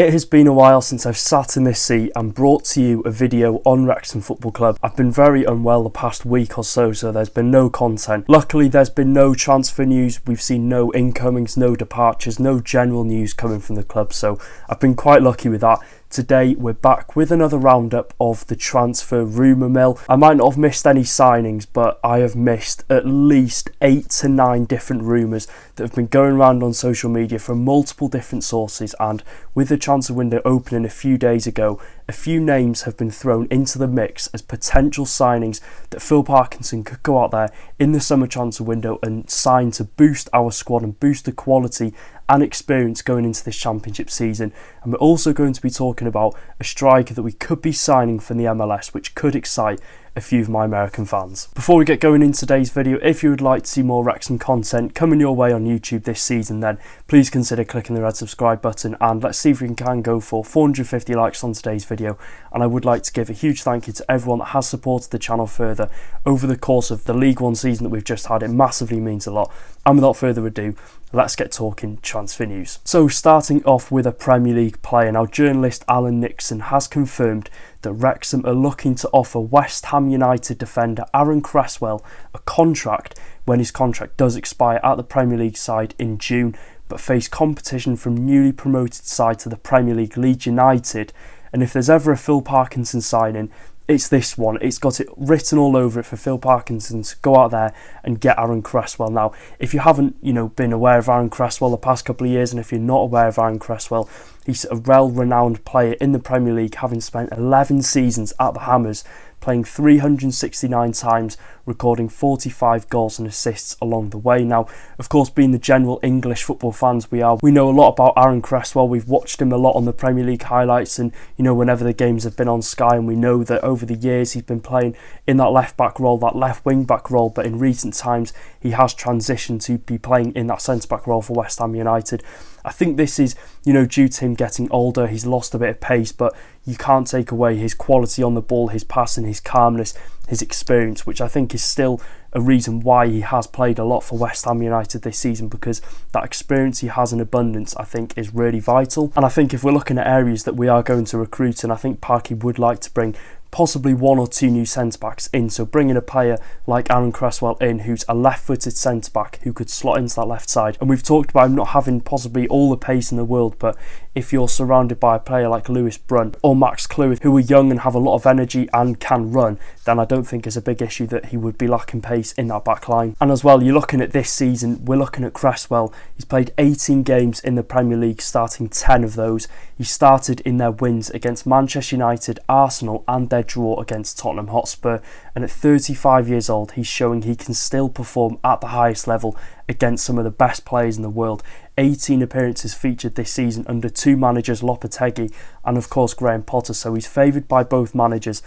It has been a while since I've sat in this seat and brought to you a video on Wrexham Football Club. I've been very unwell the past week or so there's been no content. Luckily there's been no transfer news, we've seen no incomings, no departures, no general news coming from the club, so I've been quite lucky with that. Today we're back with another roundup of the transfer rumour mill. I might not have missed any signings, but I have missed at least 8 to 9 different rumours that have been going around on social media from multiple different sources, and with the transfer window opening a few days ago, a few names have been thrown into the mix as potential signings that Phil Parkinson could go out there in the summer transfer window and sign to boost our squad and boost the quality and experience going into this championship season. And we're also going to be talking about a striker that we could be signing from the MLS, which could excite a few of my American fans. Before we get going in today's video, if you would like to see more Wrexham content coming your way on YouTube this season, then please consider clicking the red subscribe button, and let's see if we can go for 450 likes on today's video. And I would like to give a huge thank you to everyone that has supported the channel further over the course of the League One season that we've just had. It massively means a lot. And without further ado, let's get talking transfer news. So starting off with a Premier League player. Now, journalist Alan Nixon has confirmed that Wrexham are looking to offer West Ham United defender Aaron Cresswell a contract when his contract does expire at the Premier League side in June, but face competition from newly promoted side to the Premier League, Leeds United. And if there's ever a Phil Parkinson signing, it's this one. It's got it written all over it for Phil Parkinson to go out there and get Aaron Cresswell. Now, if you haven't, been aware of Aaron Cresswell the past couple of years, and if you're not aware of Aaron Cresswell, he's a well-renowned player in the Premier League, having spent 11 seasons at the Hammers, playing 369 times, recording 45 goals and assists along the way. Now, of course, being the general English football fans we are, we know a lot about Aaron Cresswell. We've watched him a lot on the Premier League highlights and, whenever the games have been on Sky, and we know that over the years he's been playing in that left-back role, that left wing-back role, but in recent times he has transitioned to be playing in that centre-back role for West Ham United. I think this is, due to him getting older, he's lost a bit of pace, but you can't take away his quality on the ball, his passing, his calmness, his experience, which I think is still a reason why he has played a lot for West Ham United this season, because that experience he has in abundance, I think, is really vital. And I think if we're looking at areas that we are going to recruit, and I think Parky would like to bring possibly 1 or 2 new centre-backs in, so bringing a player like Aaron Cresswell in, who's a left-footed centre-back who could slot into that left side. And we've talked about him not having possibly all the pace in the world, but if you're surrounded by a player like Lewis Brunt or Max Cleworth, who are young and have a lot of energy and can run, then I don't think it's a big issue that he would be lacking pace in that back line. And as well, you're looking at this season, we're looking at Cresswell. He's played 18 games in the Premier League, starting 10 of those. He started in their wins against Manchester United, Arsenal, and their draw against Tottenham Hotspur. And at 35 years old, he's showing he can still perform at the highest level against some of the best players in the world. 18 appearances featured this season under 2 managers, Lopetegui and of course Graham Potter, so he's favoured by both managers.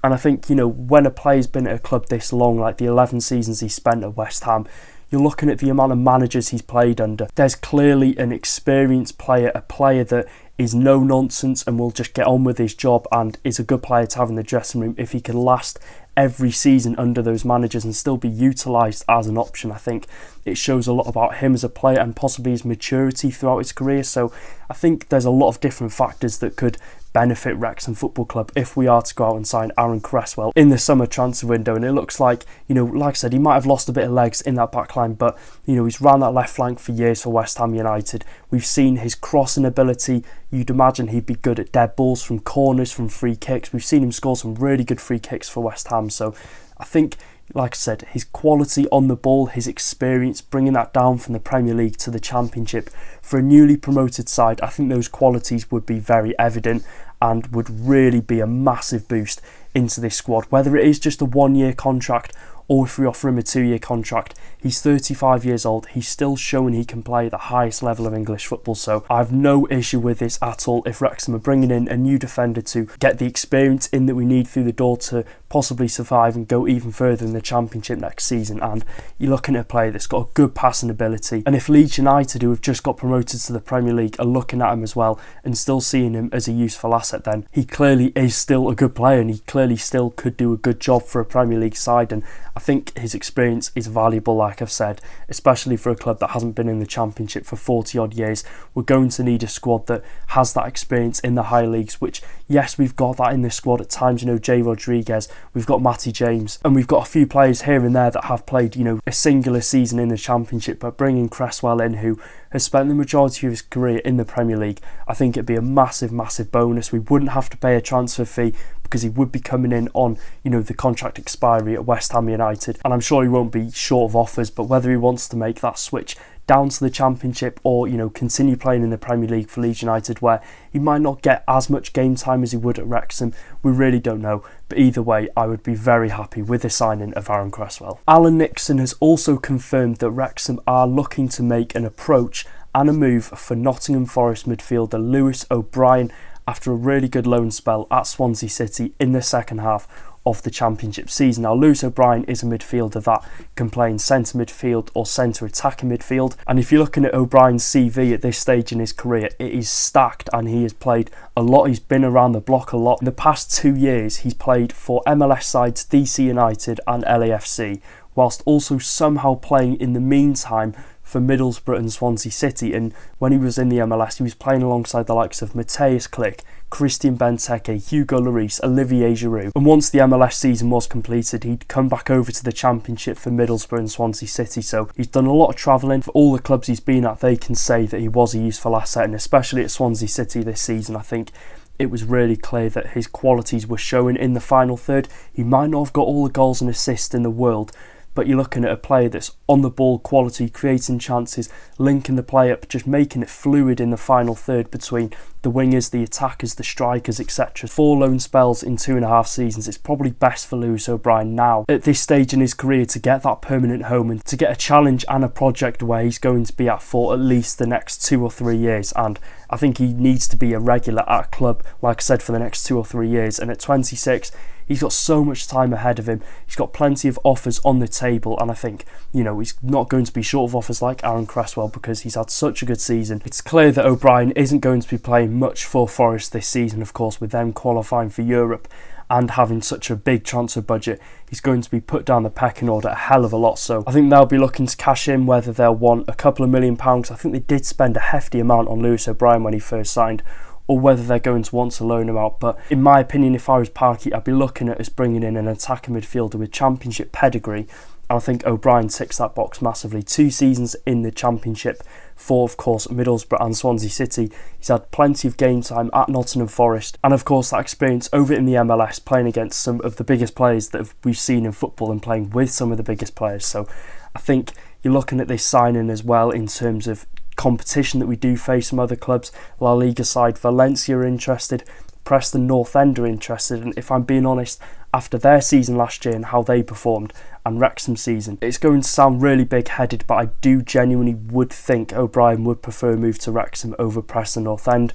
And I think, when a player's been at a club this long, like the 11 seasons he spent at West Ham, you're looking at the amount of managers he's played under. There's clearly an experienced player, a player that is no nonsense and will just get on with his job, and is a good player to have in the dressing room if he can last every season under those managers and still be utilised as an option. I think it shows a lot about him as a player and possibly his maturity throughout his career. So I think there's a lot of different factors that could benefit Wrexham Football Club if we are to go out and sign Aaron Cresswell in the summer transfer window. And it looks like, like I said, he might have lost a bit of legs in that back line, but he's ran that left flank for years for West Ham United. We've seen his crossing ability. You'd imagine he'd be good at dead balls, from corners, from free kicks. We've seen him score some really good free kicks for West Ham. So I think, like I said, his quality on the ball, his experience, bringing that down from the Premier League to the Championship for a newly promoted side, I think those qualities would be very evident and would really be a massive boost into this squad. Whether it is just a 1-year contract or if we offer him a 2-year contract, he's 35 years old, he's still showing he can play at the highest level of English football, so I have no issue with this at all. If Wrexham are bringing in a new defender to get the experience in that we need through the door to possibly survive and go even further in the Championship next season, and you're looking at a player that's got a good passing ability, and if Leeds United, who have just got promoted to the Premier League, are looking at him as well and still seeing him as a useful asset, then he clearly is still a good player and he clearly still could do a good job for a Premier League side. And I think his experience is valuable, like I've said, especially for a club that hasn't been in the Championship for 40 odd years. We're going to need a squad that has that experience in the high leagues, which, yes, we've got that in this squad at times. Jay Rodriguez, we've got Matty James, and we've got a few players here and there that have played, a singular season in the Championship. But bringing Cresswell in, who has spent the majority of his career in the Premier League, I think it'd be a massive, massive bonus. We wouldn't have to pay a transfer fee because he would be coming in on, the contract expiry at West Ham United. And I'm sure he won't be short of offers, but whether he wants to make that switch down to the Championship or, continue playing in the Premier League for Leeds United, where he might not get as much game time as he would at Wrexham, we really don't know. But either way, I would be very happy with the signing of Aaron Cresswell. Alan Nixon has also confirmed that Wrexham are looking to make an approach and a move for Nottingham Forest midfielder Lewis O'Brien after a really good loan spell at Swansea City in the second half of the Championship season. Now, Lewis O'Brien is a midfielder that can play in centre midfield or centre attacking midfield, and if you're looking at O'Brien's CV at this stage in his career, it is stacked, and he has played a lot. He's been around the block a lot. In the past 2 years, he's played for MLS sides DC United and LAFC, whilst also somehow playing in the meantime for Middlesbrough and Swansea City. And when he was in the MLS, he was playing alongside the likes of Matthias Klick, Christian Benteke, Hugo Lloris, Olivier Giroud. And once the MLS season was completed, he'd come back over to the Championship for Middlesbrough and Swansea City. So he's done a lot of travelling. For all the clubs he's been at, they can say that he was a useful asset, and especially at Swansea City this season, I think it was really clear that his qualities were showing in the final third. He might not have got all the goals and assists in the world, but you're looking at a player that's on the ball quality, creating chances, linking the play up, just making it fluid in the final third between the wingers, the attackers, the strikers, etc. 4 loan spells in 2.5 seasons. It's probably best for Lewis O'Brien now at this stage in his career to get that permanent home and to get a challenge and a project where he's going to be at for at least the next 2 or 3 years. And I think he needs to be a regular at a club, like I said, for the next 2 or 3 years. And at 26, he's got so much time ahead of him. He's got plenty of offers on the table, and I think, he's not going to be short of offers like Aaron Cresswell because he's had such a good season. It's clear that O'Brien isn't going to be playing much for Forest this season, of course, with them qualifying for Europe and having such a big transfer budget. He's going to be put down the pecking order a hell of a lot. So I think they'll be looking to cash in, whether they'll want a couple of £1 million. I think they did spend a hefty amount on Lewis O'Brien when he first signed, or whether they're going to want to loan him out. But in my opinion, if I was Parky, I'd be looking at us bringing in an attacking midfielder with Championship pedigree. And I think O'Brien ticks that box massively. 2 seasons in the Championship for, of course, Middlesbrough and Swansea City. He's had plenty of game time at Nottingham Forest. And, of course, that experience over in the MLS, playing against some of the biggest players that we've seen in football and playing with some of the biggest players. So I think you're looking at this signing as well in terms of competition that we do face from other clubs. La Liga side Valencia are interested, Preston North End are interested, and if I'm being honest, after their season last year and how they performed, and Wrexham's season, it's going to sound really big-headed, but I do genuinely would think O'Brien would prefer a move to Wrexham over Preston North End.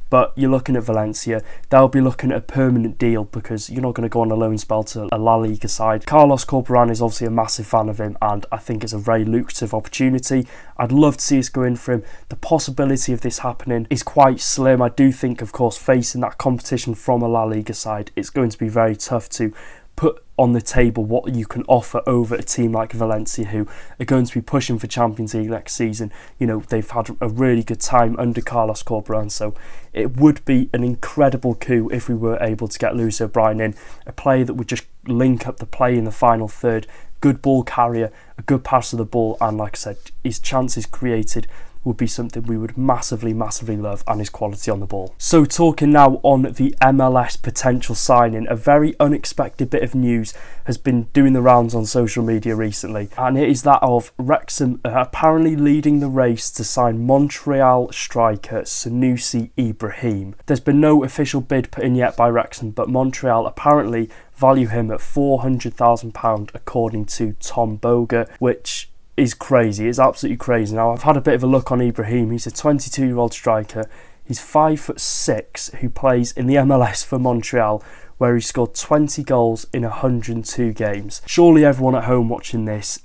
But you're looking at Valencia, they'll be looking at a permanent deal because you're not going to go on a loan spell to a La Liga side. Carlos Corberán is obviously a massive fan of him, and I think it's a very lucrative opportunity. I'd love to see us go in for him. The possibility of this happening is quite slim. I do think, of course, facing that competition from a La Liga side, it's going to be very tough to put on the table what you can offer over a team like Valencia, who are going to be pushing for Champions League next season. They've had a really good time under Carlos Corberán, so it would be an incredible coup if we were able to get Lewis O'Brien in, a player that would just link up the play in the final third, good ball carrier, a good pass of the ball, and like I said, his chances created would be something we would massively, massively love, and his quality on the ball. So talking now on the MLS potential signing, a very unexpected bit of news has been doing the rounds on social media recently, and it is that of Wrexham apparently leading the race to sign Montreal striker Sunusi Ibrahim. There's been no official bid put in yet by Wrexham, but Montreal apparently value him at £400,000 according to Tom Boga, which is crazy. It's absolutely crazy. Now, I've had a bit of a look on Ibrahim. He's a 22-year-old striker. He's 5'6", who plays in the MLS for Montreal, where he scored 20 goals in 102 games. Surely everyone at home watching this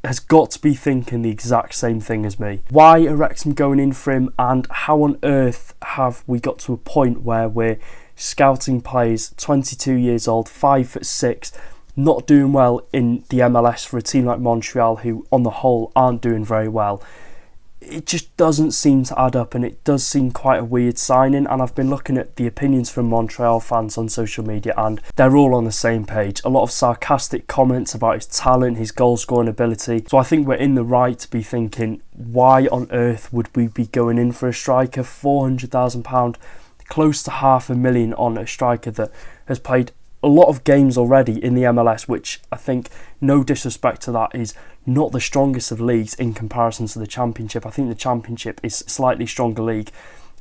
has got to be thinking the exact same thing as me. Why are Wrexham going in for him, and how on earth have we got to a point where we're scouting players 22 years old, 5'6", not doing well in the MLS for a team like Montreal, who on the whole aren't doing very well. It just doesn't seem to add up, and it does seem quite a weird signing. And I've been looking at the opinions from Montreal fans on social media, and they're all on the same page. A lot of sarcastic comments about his talent, his goal scoring ability. So I think we're in the right to be thinking, why on earth would we be going in for a striker? £400,000, close to $500,000 on a striker that has played a lot of games already in the MLS, which I think, no disrespect to that, is not the strongest of leagues in comparison to the Championship. I think the Championship is a slightly stronger league.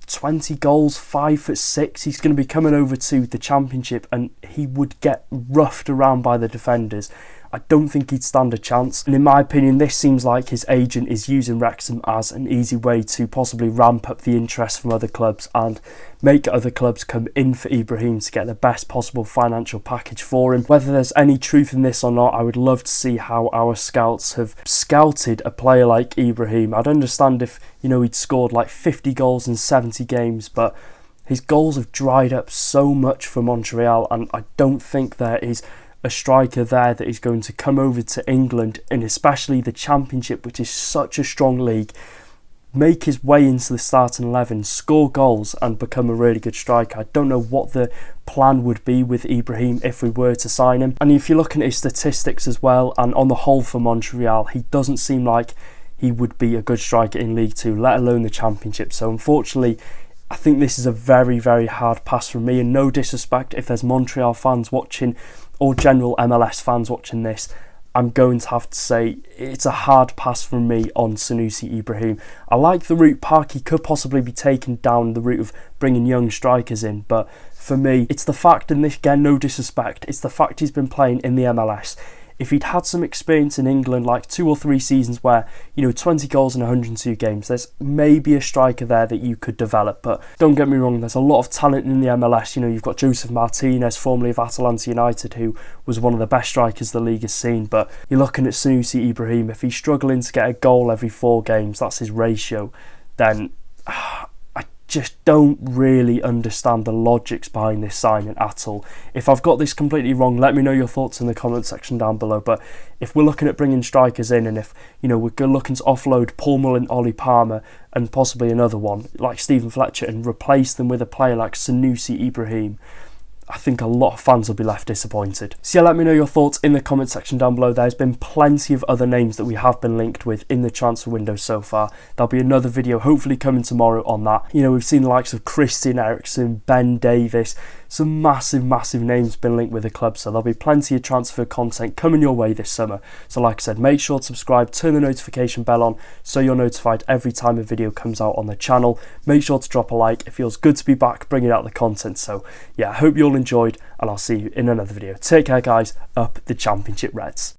20 goals, 5'6". He's going to be coming over to the Championship and he would get roughed around by the defenders. I don't think he'd stand a chance. And in my opinion, this seems like his agent is using Wrexham as an easy way to possibly ramp up the interest from other clubs and make other clubs come in for Ibrahim to get the best possible financial package for him. Whether there's any truth in this or not, I would love to see how our scouts have scouted a player like Ibrahim. I'd understand if, he'd scored like 50 goals in 70 games, but his goals have dried up so much for Montreal, and I don't think there is a striker there that is going to come over to England, and especially the Championship, which is such a strong league, make his way into the starting 11, score goals and become a really good striker. I don't know what the plan would be with Ibrahim if we were to sign him. And if you're looking at his statistics as well, and on the whole for Montreal, he doesn't seem like he would be a good striker in League 2, let alone the Championship. So unfortunately, I think this is a very, very hard pass from me, and no disrespect if there's Montreal fans watching or general MLS fans watching this, I'm going to have to say it's a hard pass from me on Sunusi Ibrahim. I like the route Parky could possibly be taken down, the route of bringing young strikers in, but for me, it's the fact, and this again, no disrespect, it's the fact he's been playing in the MLS. If he'd had some experience in England, like 2 or 3 seasons where, 20 goals in 102 games, there's maybe a striker there that you could develop. But don't get me wrong, there's a lot of talent in the MLS. You've got Joseph Martinez, formerly of Atalanta United, who was one of the best strikers the league has seen. But you're looking at Sunusi Ibrahim, if he's struggling to get a goal every 4 games, that's his ratio, then just don't really understand the logics behind this signing at all. If I've got this completely wrong, let me know your thoughts in the comment section down below. But if we're looking at bringing strikers in, and if we're looking to offload Paul Mullin, Ollie Palmer, and possibly another one like Stephen Fletcher, and replace them with a player like Sunusi Ibrahim, I think a lot of fans will be left disappointed. So yeah, let me know your thoughts in the comment section down below. There's been plenty of other names that we have been linked with in the transfer window so far. There'll be another video hopefully coming tomorrow on that. We've seen the likes of Christian Eriksen, Ben Davis, some massive names been linked with the club, so there'll be plenty of transfer content coming your way this summer. So like I said, make sure to subscribe, turn the notification bell on so you're notified every time a video comes out on the channel. Make sure to drop a like. It feels good to be back bringing out the content. So yeah, I hope you all enjoyed, and I'll see you in another video. Take care guys, up the Championship Reds.